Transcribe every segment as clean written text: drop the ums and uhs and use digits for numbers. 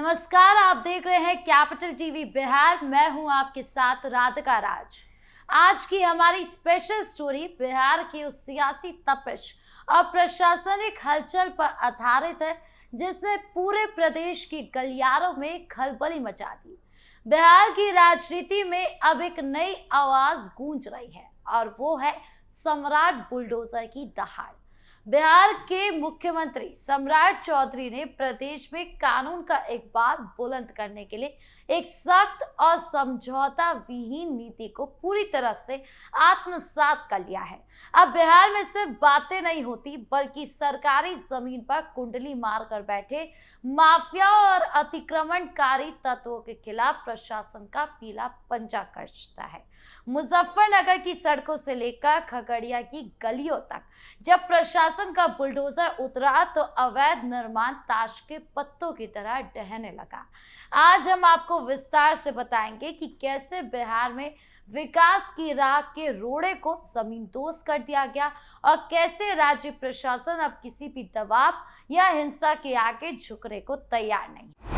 नमस्कार, आप देख रहे हैं कैपिटल टीवी बिहार। मैं हूं आपके साथ राधिका राज। आज की हमारी स्पेशल स्टोरी बिहार की उस सियासी तपिश और प्रशासनिक हलचल पर आधारित है जिसने पूरे प्रदेश की गलियारों में खलबली मचा दी। बिहार की राजनीति में अब एक नई आवाज गूंज रही है और वो है सम्राट बुलडोजर की दहाड़। बिहार के मुख्यमंत्री सम्राट चौधरी ने प्रदेश में कानून का एक बात बुलंद करने के लिए एक सख्त और समझौता विहीन नीति को पूरी तरह से आत्मसात कर लिया है। अब बिहार में सिर्फ बातें नहीं होती बल्कि सरकारी जमीन पर कुंडली मारकर बैठे माफिया और अतिक्रमणकारी तत्वों के खिलाफ प्रशासन का पीला पंजा कसता है। मुजफ्फरनगर की सड़कों से लेकर खगड़िया की गलियों तक जब प्रशासन का बुलडोजर उतरा तो अवैध निर्माण ताश के पत्तों की तरह ढहने लगा। आज हम आपको विस्तार से बताएंगे कि कैसे बिहार में विकास की राह के रोड़े को जमींदोज कर दिया गया और कैसे राज्य प्रशासन अब किसी भी दबाव या हिंसा के आगे झुकने को तैयार नहीं।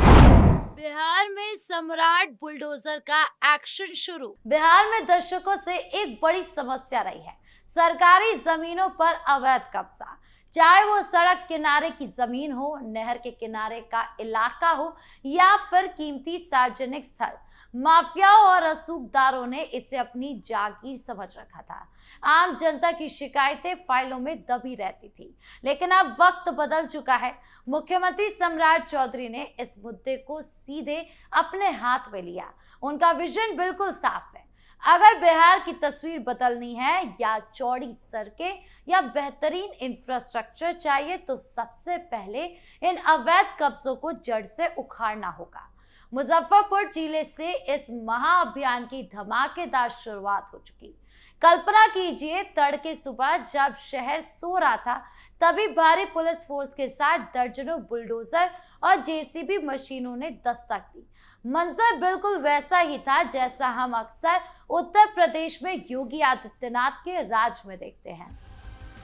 बिहार में सम्राट बुलडोजर का एक्शन शुरू। बिहार में दशकों से एक बड़ी समस्या रही है सरकारी जमीनों पर अवैध कब्जा, चाहे वो सड़क किनारे की जमीन हो, नहर के किनारे का इलाका हो या फिर कीमती सार्वजनिक स्थल। माफियाओं और रसूखदारों ने इसे अपनी जागीर समझ रखा था। आम जनता की शिकायतें फाइलों में दबी रहती थी, लेकिन अब वक्त बदल चुका है। मुख्यमंत्री सम्राट चौधरी ने इस मुद्दे को सीधे अपने हाथ में लिया। उनका विजन बिल्कुल साफ है। अगर बिहार की तस्वीर बदलनी है या चौड़ी सड़कें या बेहतरीन इंफ्रास्ट्रक्चर चाहिए तो सबसे पहले इन अवैध कब्जों को जड़ से उखाड़ना होगा। मुजफ्फरपुर जिले से इस महाअभियान की धमाकेदार शुरुआत हो चुकी। कल्पना कीजिए, तड़के सुबह जब शहर सो रहा था तभी भारी पुलिस फोर्स के साथ दर्जनों बुलडोजर और जेसीबी मशीनों ने दस्तक दी। मंजर बिल्कुल वैसा ही था जैसा हम अक्सर उत्तर प्रदेश में योगी आदित्यनाथ के राज में देखते हैं।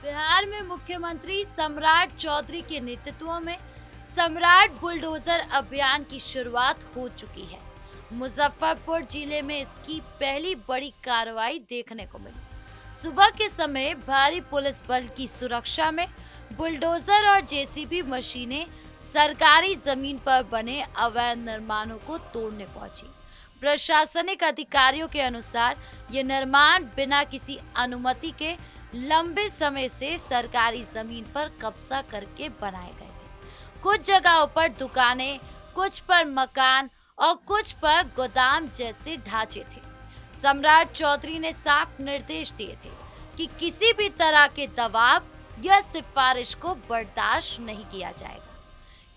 बिहार में मुख्यमंत्री सम्राट चौधरी के नेतृत्व में सम्राट बुलडोजर अभियान की शुरुआत हो चुकी है। मुजफ्फरपुर जिले में इसकी पहली बड़ी कार्रवाई देखने को मिली। सुबह के समय भारी पुलिस बल की सुरक्षा में बुलडोजर और जेसीबी मशीनें सरकारी जमीन पर बने अवैध निर्माणों को तोड़ने पहुंची। प्रशासनिक अधिकारियों के अनुसार ये निर्माण बिना किसी अनुमति के लंबे समय से सरकारी जमीन पर कब्जा करके बनाए गए थे। कुछ जगहों पर दुकानें, कुछ पर मकान और कुछ पर गोदाम जैसे ढांचे थे। सम्राट चौधरी ने साफ निर्देश दिए थे कि किसी भी तरह के दबाव या सिफारिश को बर्दाश्त नहीं किया जाएगा।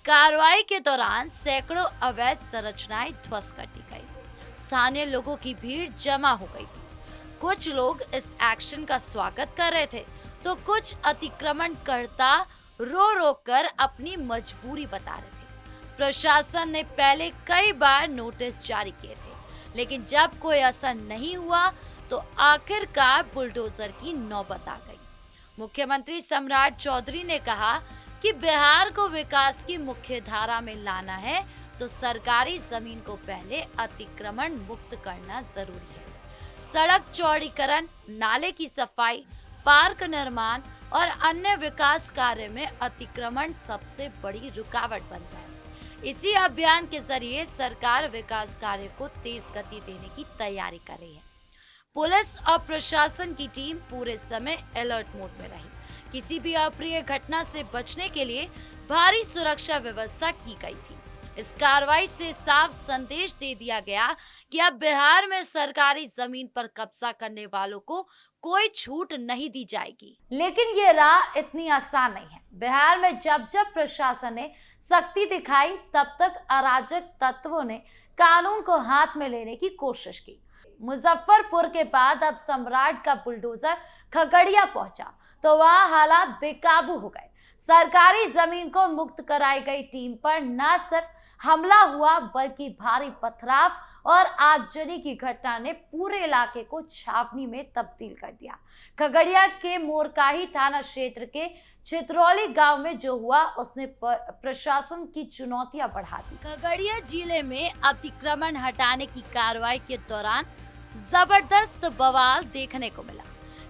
कार्रवाई के दौरान सैकड़ों अवैध संरचनाएं ध्वस्त कर दी गई। स्थानीय लोगों की भीड़ जमा हो गई थी। कुछ लोग इस एक्शन का स्वागत कर रहे थे तो कुछ अतिक्रमणकर्ता रो रो कर अपनी मजबूरी बता रहे थे। प्रशासन ने पहले कई बार नोटिस जारी किए थे, लेकिन जब कोई असर नहीं हुआ तो आखिरकार बुलडोजर की नौबत आ गई। मुख्यमंत्री सम्राट चौधरी ने कहा कि बिहार को विकास की मुख्य धारा में लाना है तो सरकारी जमीन को पहले अतिक्रमण मुक्त करना जरूरी है। सड़क चौड़ीकरण, नाले की सफाई, पार्क निर्माण और अन्य विकास कार्य में अतिक्रमण सबसे बड़ी रुकावट बनता है। इसी अभियान के जरिए सरकार विकास कार्य को तेज गति देने की तैयारी कर रही है। पुलिस और प्रशासन की टीम पूरे समय अलर्ट मोड में रही। किसी भी अप्रिय घटना से बचने के लिए भारी सुरक्षा व्यवस्था की गई थी। इस कार्रवाई से साफ संदेश दे दिया गया कि अब बिहार में सरकारी जमीन पर कब्जा करने वालों को कोई छूट नहीं दी जाएगी। लेकिन ये राह इतनी आसान नहीं है। बिहार में जब जब प्रशासन ने सख्ती दिखाई तब तक अराजक तत्वों ने कानून को हाथ में लेने की कोशिश की। मुजफ्फरपुर के बाद अब सम्राट का बुलडोजर खगड़िया पहुंचा तो वहां हालात बेकाबू हो गए। सरकारी जमीन को मुक्त कराई गई टीम पर न सिर्फ हमला हुआ बल्कि भारी पथराव और आगजनी की घटना ने पूरे इलाके को छावनी में तब्दील कर दिया। खगड़िया के मोरकाही थाना क्षेत्र के चित्रौली गांव में जो हुआ उसने प्रशासन की चुनौतियां बढ़ा दी। खगड़िया जिले में अतिक्रमण हटाने की कार्रवाई के दौरान जबरदस्त बवाल देखने को मिला।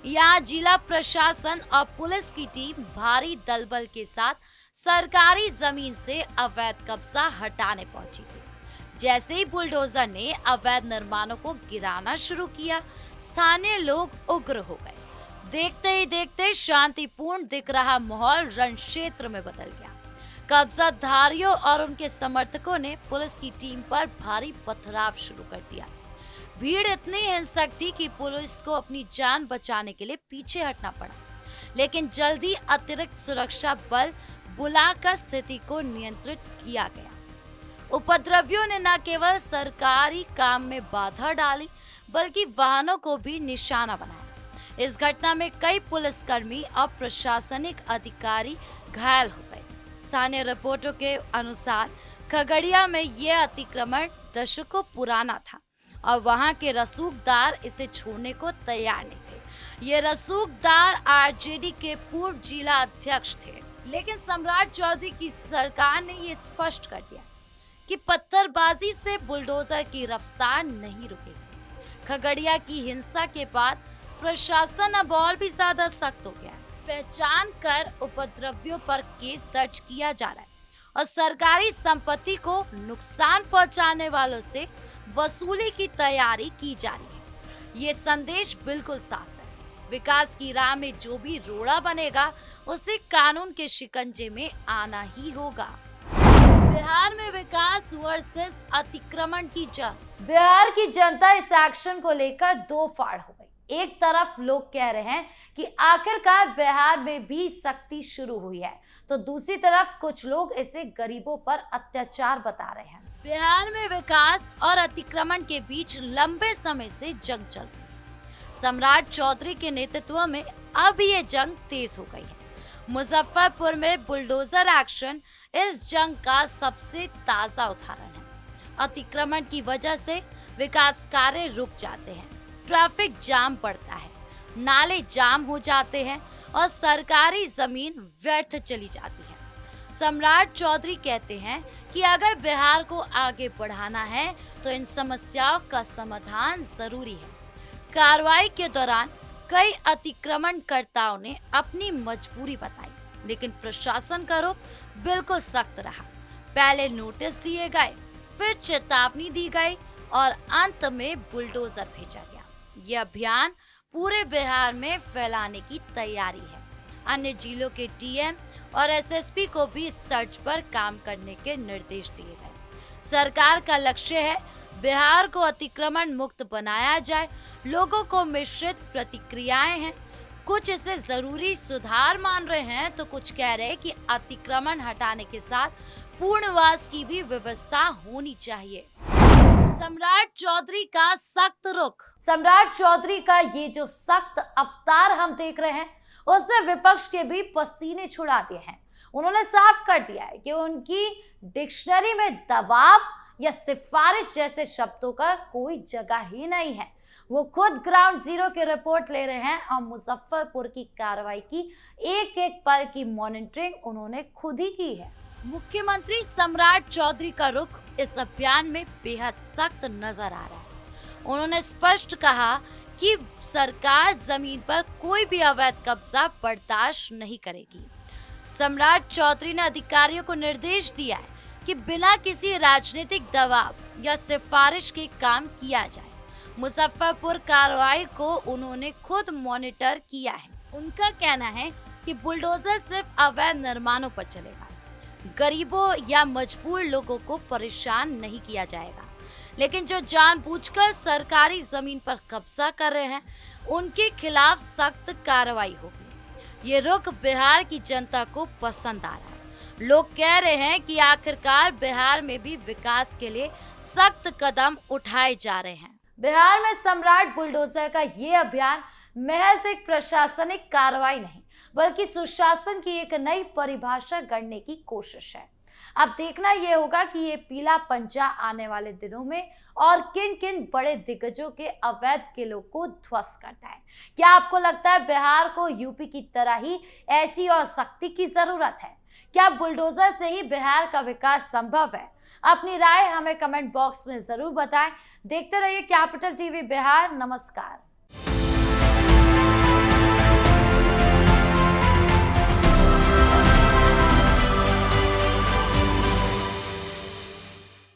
यहाँ जिला प्रशासन और पुलिस की टीम भारी दलबल के साथ सरकारी जमीन से अवैध कब्जा हटाने पहुंची थी। जैसे ही बुलडोजर ने अवैध निर्माणों को गिराना शुरू किया, स्थानीय लोग उग्र हो गए। देखते ही देखते शांतिपूर्ण दिख रहा माहौल रण क्षेत्र में बदल गया। कब्जाधारियों और उनके समर्थकों ने पुलिस की टीम पर भारी पथराव शुरू कर दिया। भीड़ इतनी हिंसक थी कि पुलिस को अपनी जान बचाने के लिए पीछे हटना पड़ा, लेकिन जल्दी अतिरिक्त सुरक्षा बल बुलाकर स्थिति को नियंत्रित किया गया। उपद्रवियों ने न केवल सरकारी काम में बाधा डाली बल्कि वाहनों को भी निशाना बनाया। इस घटना में कई पुलिसकर्मी और प्रशासनिक अधिकारी घायल हो गए। स्थानीय रिपोर्टों के अनुसार खगड़िया में यह अतिक्रमण दशकों पुराना था और वहां के रसूखदार इसे छोड़ने को तैयार नहीं थे। ये रसूखदार आरजेडी के पूर्व जिला अध्यक्ष थे, लेकिन सम्राट चौधरी की सरकार ने ये स्पष्ट कर दिया कि पत्थरबाजी से बुलडोजर की रफ्तार नहीं रुकेगी। खगड़िया की हिंसा के बाद प्रशासन अब और भी ज्यादा सख्त हो गया है। पहचान कर उपद्रवियों पर केस दर्ज किया जा रहा है और सरकारी संपत्ति को नुकसान पहुंचाने वालों से वसूली की तैयारी की जा रही है। ये संदेश बिल्कुल साफ है, विकास की राह में जो भी रोड़ा बनेगा उसे कानून के शिकंजे में आना ही होगा। बिहार में विकास वर्सेस अतिक्रमण की जंग। बिहार की जनता इस एक्शन को लेकर दो फाड़ हो गई। एक तरफ लोग कह रहे हैं कि आखिरकार बिहार में भी सख्ती शुरू हुई है, तो दूसरी तरफ कुछ लोग इसे गरीबों पर अत्याचार बता रहे हैं। बिहार में विकास और अतिक्रमण के बीच लंबे समय से जंग चल रही है। सम्राट चौधरी के नेतृत्व में अब ये जंग तेज हो गई है। मुजफ्फरपुर में बुलडोजर एक्शन इस जंग का सबसे ताजा उदाहरण है। अतिक्रमण की वजह से विकास कार्य रुक जाते हैं, ट्रैफिक जाम बढ़ता है, नाले जाम हो जाते हैं और सरकारी जमीन व्यर्थ चली जाती है। सम्राट चौधरी कहते हैं कि अगर बिहार को आगे बढ़ाना है तो इन समस्याओं का समाधान जरूरी है। कार्रवाई के दौरान कई अतिक्रमणकर्ताओं ने अपनी मजबूरी बताई, लेकिन प्रशासन का रुख बिल्कुल सख्त रहा। पहले नोटिस दिए गए, फिर चेतावनी दी गई और अंत में बुलडोजर भेजा गया। यह अभियान पूरे बिहार में फैलाने की तैयारी है। अन्य जिलों के डीएम और एसएसपी को भी इस तर्ज पर काम करने के निर्देश दिए गए। सरकार का लक्ष्य है बिहार को अतिक्रमण मुक्त बनाया जाए। लोगों को मिश्रित प्रतिक्रियाएं हैं, कुछ इसे जरूरी सुधार मान रहे हैं तो कुछ कह रहे हैं कि अतिक्रमण हटाने के साथ पूर्णवास की भी व्यवस्था होनी चाहिए। सम्राट चौधरी का सख्त रुख। सम्राट चौधरी का ये जो सख्त अवतार हम देख रहे हैं उसने विपक्ष के भी पसीने छुड़ा दिए हैं। उन्होंने साफ कर दिया है कि उनकी डिक्शनरी में दबाव या सिफारिश जैसे शब्दों का कोई जगह ही नहीं है। वो खुद ग्राउंड जीरो की रिपोर्ट ले रहे हैं और मुजफ्फरपुर की कार्रवाई की एक एक पल की मॉनिटरिंग उन्होंने खुद ही की है। मुख्यमंत्री सम्राट चौधरी का रुख इस अभियान में बेहद सख्त नजर आ रहा है। उन्होंने स्पष्ट कहा कि सरकार जमीन पर कोई भी अवैध कब्जा बर्दाश्त नहीं करेगी। सम्राट चौधरी ने अधिकारियों को निर्देश दिया है कि बिना किसी राजनीतिक दबाव या सिफारिश के काम किया जाए। मुजफ्फरपुर कार्रवाई को उन्होंने खुद मॉनिटर किया है। उनका कहना है कि बुलडोजर सिर्फ अवैध निर्माणों पर चलेगा, गरीबों या मजबूर लोगों को परेशान नहीं किया जाएगा, लेकिन जो जानबूझकर सरकारी जमीन पर कब्जा कर रहे हैं उनके खिलाफ सख्त कार्रवाई होगी। ये रुख बिहार की जनता को पसंद आ रहा है। लोग कह रहे हैं कि आखिरकार बिहार में भी विकास के लिए सख्त कदम उठाए जा रहे हैं। बिहार में सम्राट बुलडोजर का ये अभियान महज एक प्रशासनिक कार्रवाई नहीं, बल्कि सुशासन की एक नई परिभाषा गढ़ने की कोशिश है। अब देखना यह होगा कि ये पीला पंजा आने वाले दिनों में और किन किन बड़े दिग्गजों के अवैध किलों को ध्वस्त करता है। क्या आपको लगता है बिहार को यूपी की तरह ही ऐसी और सख्ती की जरूरत है? क्या बुलडोजर से ही बिहार का विकास संभव है? अपनी राय हमें कमेंट बॉक्स में जरूर बताएं। देखते रहिए कैपिटल टीवी बिहार। नमस्कार।